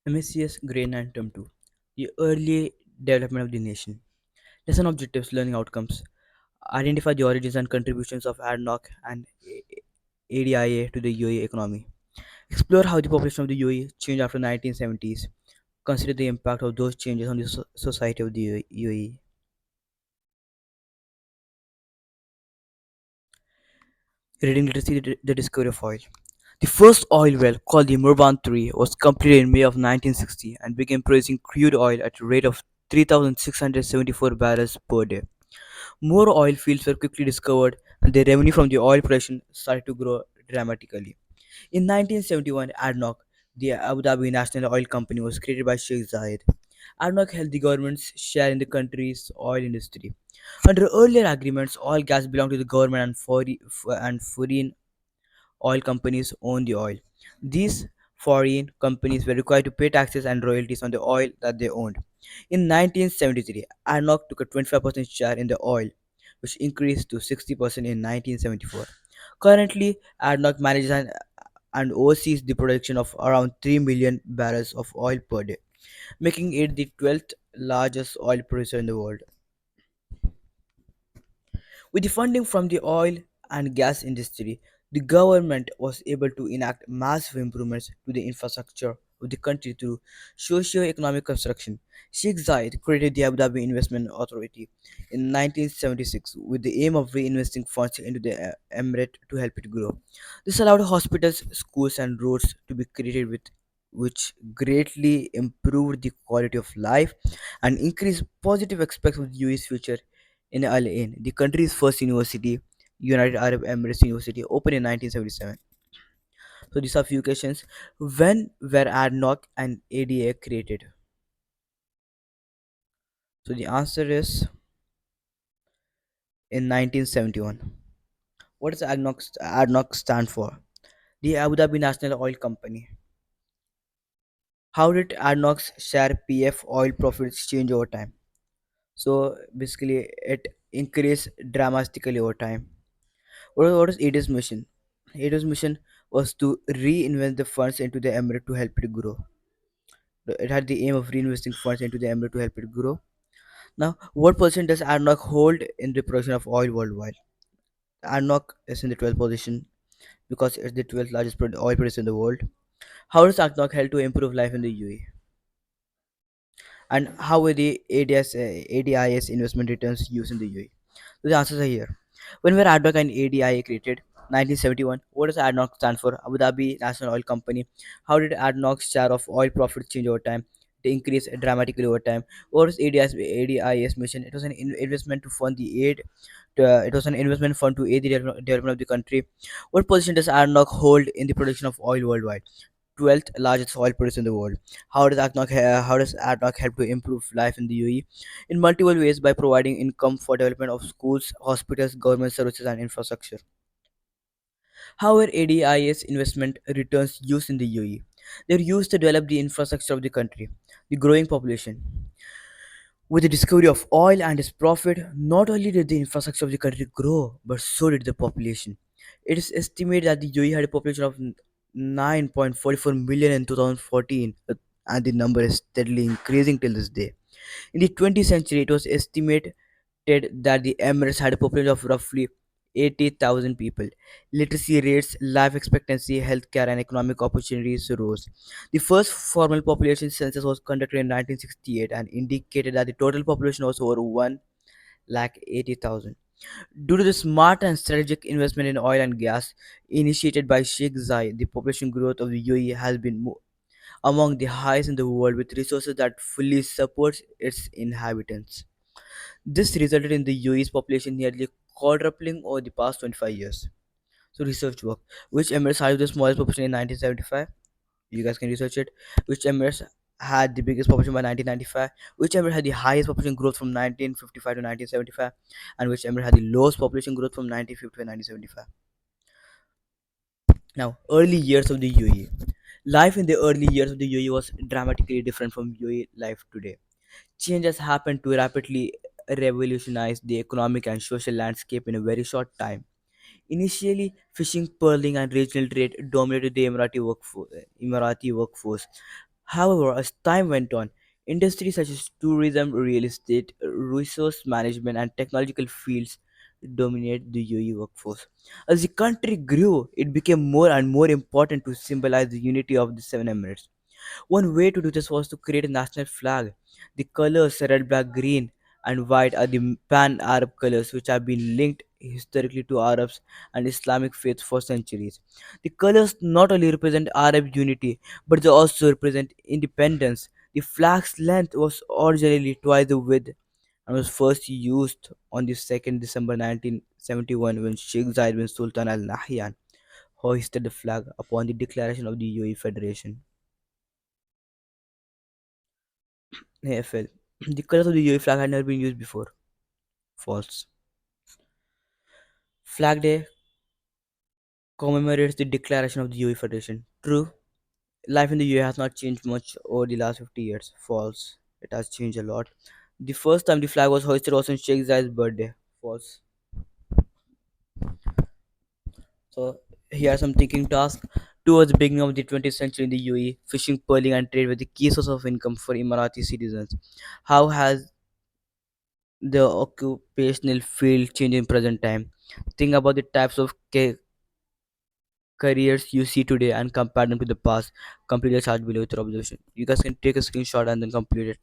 MSCS Grade 9 Term 2. The early development of the nation. Lesson objectives, learning outcomes. Identify the origins and contributions of ADNOC and ADIA to the UAE economy. Explore how the population of the UAE changed after 1970s. Consider the impact of those changes on the society of the UAE. Reading literacy, the discovery of oil. The first oil well, called the Murban 3, was completed in May of 1960 and began producing crude oil at a rate of 3,674 barrels per day. More oil fields were quickly discovered, and the revenue from the oil production started to grow dramatically. In 1971, ADNOC, the Abu Dhabi National Oil Company, was created by Sheikh Zayed. ADNOC held the government's share in the country's oil industry. Under earlier agreements, oil gas belonged to the government and foreign oil companies owned the oil. These foreign companies were required to pay taxes and royalties on the oil that they owned. In 1973, ADNOC took a 25% share in the oil, which increased to 60% in 1974. Currently, ADNOC manages and oversees the production of around 3 million barrels of oil per day, making it the 12th largest oil producer in the world. With the funding from the oil and gas industry, the government was able to enact massive improvements to the infrastructure of the country through socio-economic construction. Sheikh Zayed created the Abu Dhabi Investment Authority in 1976 with the aim of reinvesting funds into the emirate to help it grow. This allowed hospitals, schools, and roads to be created with which greatly improved the quality of life and increased positive aspects of the UAE's future in Al Ain, the country's first university, United Arab Emirates University, opened in 1977. So these are few questions. When were ADNOC and ADA created? So the answer is in 1971. What does ADNOC stand for? The Abu Dhabi National Oil Company. How did ADNOC's share PF oil profits change over time? So basically, it increased dramatically over time. What is ADA's mission? ADA's mission was to reinvest the funds into the emirate to help it grow. It had the aim of reinvesting funds into the emirate to help it grow. Now, what position does ADNOC hold in the production of oil worldwide? ADNOC is in the 12th position because it's the 12th largest oil producer in the world. How does ADNOC help to improve life in the UAE? And how were the ADIS investment returns used in the UAE? So the answers are here. When were ADNOC and ADIA created? 1971. What does ADNOC stand for? Abu Dhabi National Oil Company. How did ADNOC's share of oil profits change over time? They increased dramatically over time. What was ADIS mission? It was an investment to fund the aid. It was an investment fund to aid the development of the country. What position does ADNOC hold in the production of oil worldwide? 12th largest oil producer in the world. How does ADNOC help to improve life in the UAE? In multiple ways by providing income for development of schools, hospitals, government services, and infrastructure. How are ADIS investment returns used in the UAE? They're used to develop the infrastructure of the country, the growing population. With the discovery of oil and its profit, not only did the infrastructure of the country grow, but so did the population. It is estimated that the UAE had a population of 9.44 million in 2014, and the number is steadily increasing till this day. In the 20th century, it was estimated that the Emirates had a population of roughly 80,000 people. Literacy rates, life expectancy, healthcare, and economic opportunities rose. The first formal population census was conducted in 1968 and indicated that the total population was over 1 lakh 80,000. Due to the smart and strategic investment in oil and gas initiated by Sheikh Zayed, the population growth of the UAE has been among the highest in the world with resources that fully supports its inhabitants. This resulted in the UAE's population nearly quadrupling over the past 25 years. So research work. Which Emirates had the smallest population in 1975? You guys can research it. Which Emirates had the biggest population by 1995? Which Emirate had the highest population growth from 1955 to 1975? And which Emirate had the lowest population growth from 1950 to 1975? Now, early years of the UAE. Life in the early years of the UAE was dramatically different from UAE life today. Change has happened to rapidly revolutionize the economic and social landscape in a very short time. Initially, fishing, pearling, and regional trade dominated the Emirati workforce. However, as time went on, industries such as tourism, real estate, resource management, and technological fields dominate the UAE workforce. As the country grew, it became more and more important to symbolize the unity of the seven Emirates. One way to do this was to create a national flag. The colors red, black, green, and white are the pan Arab colors which have been linked historically to Arabs and Islamic faith for centuries. The colors not only represent Arab unity but they also represent independence. The flag's length was originally twice the width and was first used on the 2nd December 1971 when Sheikh Zayed bin Sultan Al Nahyan hoisted the flag upon the declaration of the UAE Federation. AFL. The colors of the UAE flag had never been used before. False. Flag Day commemorates the declaration of the UAE Federation. True. Life in the UAE has not changed much over the last 50 years. False. It has changed a lot. The first time the flag was hoisted was on Sheikh Zayed's birthday. False. So here are some thinking tasks. Towards the beginning of the 20th century in the UAE, fishing, pearling, and trade were the key source of income for Emirati citizens. How has the occupational field changed in present time? Think about the types of careers you see today and compare them to the past. Complete the chart below with your observation. You guys can take a screenshot and then complete it.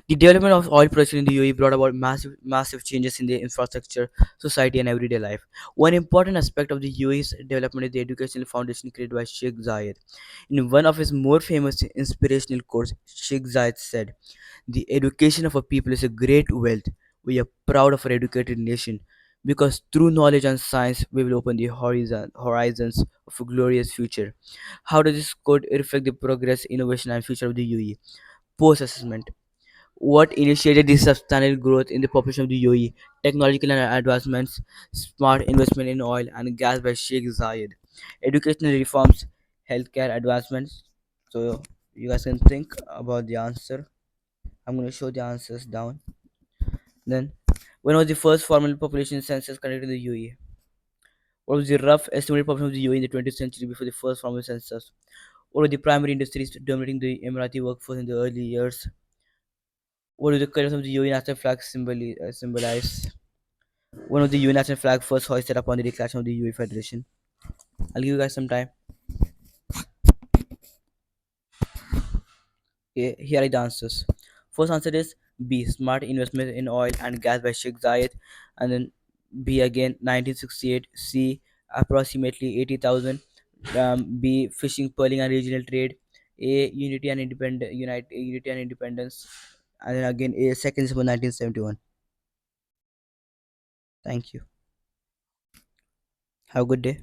The development of oil production in the UAE brought about massive changes in the infrastructure, society, and everyday life. One important aspect of the UAE's development is the educational foundation created by Sheikh Zayed. In one of his more famous inspirational quotes, Sheikh Zayed said, "The education of a people is a great wealth. We are proud of our educated nation because through knowledge and science we will open the horizons of a glorious future." How does this quote reflect the progress, innovation, and future of the UAE? Post assessment. What initiated this substantial growth in the population of the UAE? Technological advancements, smart investment in oil and gas by Sheikh Zayed, educational reforms, healthcare advancements. So you guys can think about the answer. I'm going to show the answers down. Then, when was the first formal population census conducted in the UAE? What was the rough estimated population of the UAE in the 20th century before the first formal census? What were the primary industries dominating the Emirati workforce in the early years? What do the colors of the UAE national flag symbolize? When was the UAE national flag first hoisted upon the declaration of the UAE Federation? I'll give you guys some time. Here are the answers. First answer is B. Smart investment in oil and gas by Sheikh Zayed, and then B again 1968. C. Approximately 80,000. B. Fishing, pearling, and regional trade. A. Unity and independence, and then again A. Second December 1971. Thank you. Have a good day.